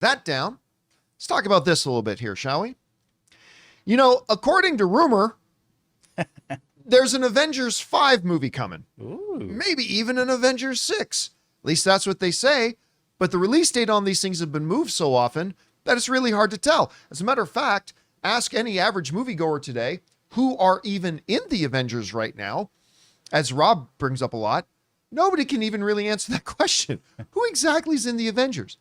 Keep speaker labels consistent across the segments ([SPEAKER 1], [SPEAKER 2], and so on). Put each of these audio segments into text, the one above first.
[SPEAKER 1] that down, let's talk about this a little bit here, shall we? You know, according to rumor, there's an Avengers 5 movie coming.
[SPEAKER 2] Ooh.
[SPEAKER 1] Maybe even an Avengers 6. At least that's what they say. But the release date on these things have been moved so often that it's really hard to tell. As a matter of fact, ask any average moviegoer today who are even in the Avengers right now, as Rob brings up a lot, nobody can even really answer that question. Who exactly is in the Avengers?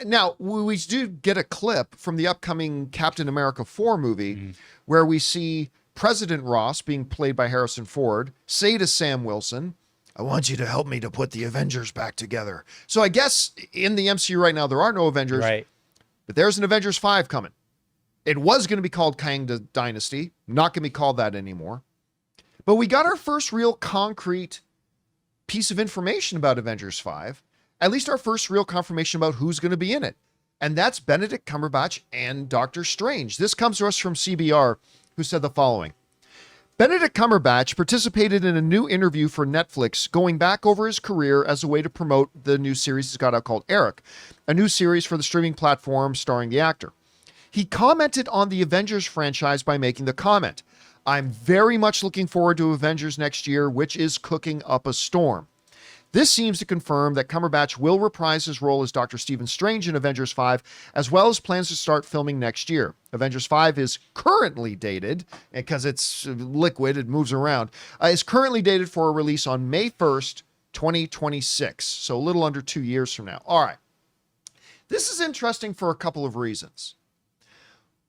[SPEAKER 1] Now, we do get a clip from the upcoming Captain America 4 movie where we see President Ross, being played by Harrison Ford, say to Sam Wilson, I want you to help me to put the Avengers back together. So I guess in the MCU right now, there are no Avengers,
[SPEAKER 2] Right.
[SPEAKER 1] but there's an Avengers 5 coming. It was going to be called Kang Dynasty, not going to be called that anymore. But we got our first real concrete piece of information about Avengers 5, at least our first real confirmation about who's going to be in it. And that's Benedict Cumberbatch and Doctor Strange. This comes to us from CBR, who said the following. Benedict Cumberbatch participated in a new interview for Netflix, going back over his career as a way to promote the new series he's got out called Eric, a new series for the streaming platform starring the actor. He commented on the Avengers franchise by making the comment, I'm very much looking forward to Avengers next year, which is cooking up a storm. This seems to confirm that Cumberbatch will reprise his role as Dr. Stephen Strange in Avengers 5, as well as plans to start filming next year. Avengers 5 is currently dated, because it's liquid, it moves around, is currently dated for a release on May 1st, 2026. So a little under 2 years from now. All right. This is interesting for a couple of reasons.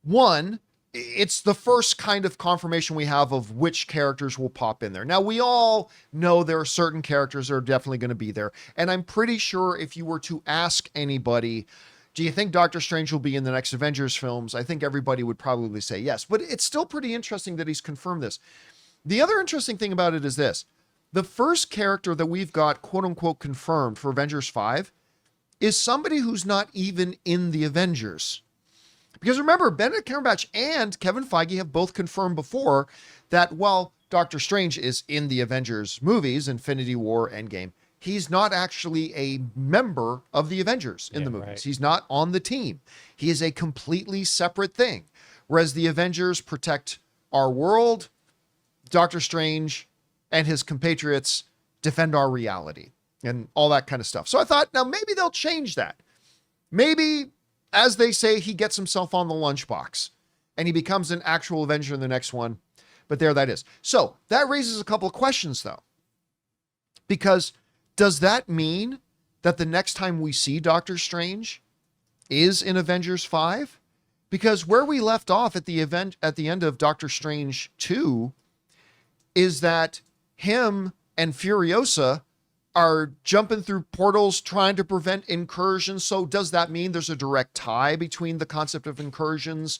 [SPEAKER 1] One, it's the first kind of confirmation we have of which characters will pop in there. Now, we all know there are certain characters that are definitely going to be there. And I'm pretty sure if you were to ask anybody, do you think Doctor Strange will be in the next Avengers films? I think everybody would probably say yes. But it's still pretty interesting that he's confirmed this. The other interesting thing about it is this. The first character that we've got, quote unquote, confirmed for Avengers 5 is somebody who's not even in the Avengers. Because remember, Benedict Cumberbatch and Kevin Feige have both confirmed before that while Doctor Strange is in the Avengers movies, Infinity War, Endgame, he's not actually a member of the Avengers in the movies.
[SPEAKER 2] Right.
[SPEAKER 1] He's not on the team. He is a completely separate thing. Whereas the Avengers protect our world, Doctor Strange and his compatriots defend our reality and all that kind of stuff. So I thought, now maybe they'll change that. Maybe, as they say, he gets himself on the lunchbox and he becomes an actual Avenger in the next one. But there that is. So that raises a couple of questions, though. Because does that mean that the next time we see Doctor Strange is in Avengers 5? Because where we left off at the end of Doctor Strange 2 is that him and Furiosa are jumping through portals trying to prevent incursions. So does that mean there's a direct tie between the concept of incursions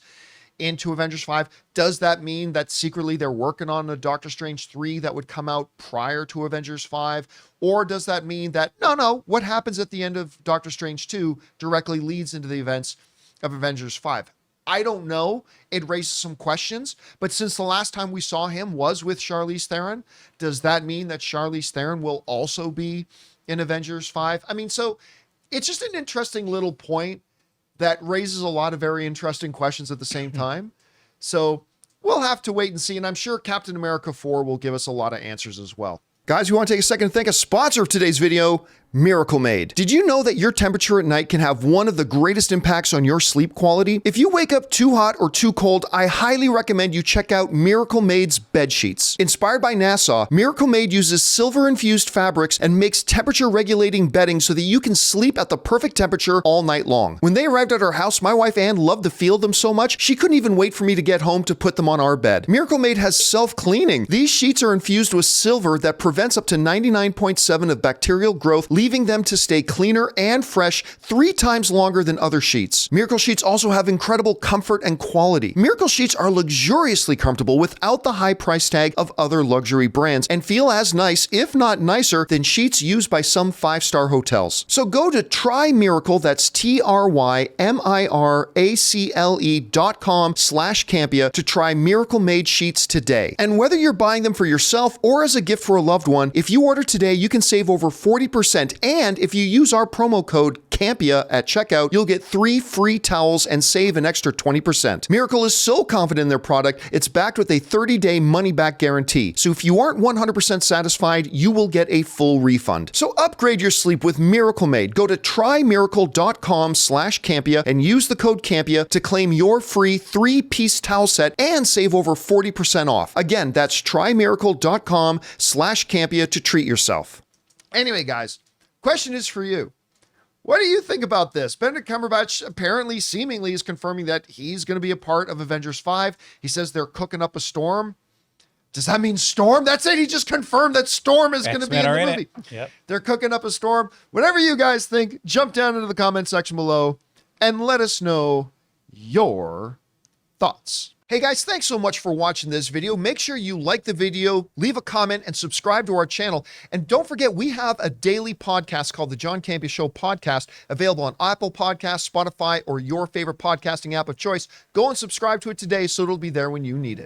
[SPEAKER 1] into Avengers 5? Does that mean that secretly they're working on a Doctor Strange 3 that would come out prior to Avengers 5? Or does that mean that, no, what happens at the end of Doctor Strange 2 directly leads into the events of Avengers 5? I don't know. It raises some questions. But since the last time we saw him was with Charlize Theron, does that mean that Charlize Theron will also be in Avengers 5? I mean, so it's just an interesting little point that raises a lot of very interesting questions at the same time. So we'll have to wait and see. And I'm sure Captain America 4 will give us a lot of answers as well. Guys, we want to take a second to thank a sponsor of today's video, Miracle Made. Did you know that your temperature at night can have one of the greatest impacts on your sleep quality? If you wake up too hot or too cold, I highly recommend you check out Miracle Made's bed sheets. Inspired by NASA, Miracle Made uses silver-infused fabrics and makes temperature-regulating bedding so that you can sleep at the perfect temperature all night long. When they arrived at our house, my wife Ann loved the feel of them so much, she couldn't even wait for me to get home to put them on our bed. Miracle Made has self-cleaning. These sheets are infused with silver that prevents up to 99.7% of bacterial growth, leaving them to stay cleaner and fresh 3 times longer than other sheets. Miracle Sheets also have incredible comfort and quality. Miracle Sheets are luxuriously comfortable without the high price tag of other luxury brands and feel as nice, if not nicer, than sheets used by some 5-star hotels. So go to TryMiracle, that's TryMiracle.com/Campea to try Miracle Made sheets today. And whether you're buying them for yourself or as a gift for a loved one, if you order today, you can save over 40% 20%. And if you use our promo code Campea at checkout, you'll get 3 free towels and save an extra 20%. Miracle is so confident in their product, it's backed with a 30-day money-back guarantee. So if you aren't 100% satisfied, you will get a full refund. So upgrade your sleep with Miracle Made. Go to trymiracle.com/Campea and use the code Campea to claim your free 3-piece towel set and save over 40% off. Again, that's trymiracle.com/Campea to treat yourself. Anyway, guys, question is for you. What do you think about this? Benedict Cumberbatch apparently, seemingly, is confirming that he's going to be a part of Avengers 5. He says they're cooking up a Storm. Does that mean Storm? That's it. He just confirmed that Storm is going to be in the movie.
[SPEAKER 2] Yep.
[SPEAKER 1] They're cooking up a Storm. Whatever you guys think, jump down into the comment section below and let us know your thoughts. Hey guys, thanks so much for watching this video. Make sure you like the video, leave a comment, and subscribe to our channel. And don't forget, we have a daily podcast called the John Campea Show podcast, available on Apple Podcasts, Spotify, or your favorite podcasting app of choice. Go and subscribe to it today so it'll be there when you need it.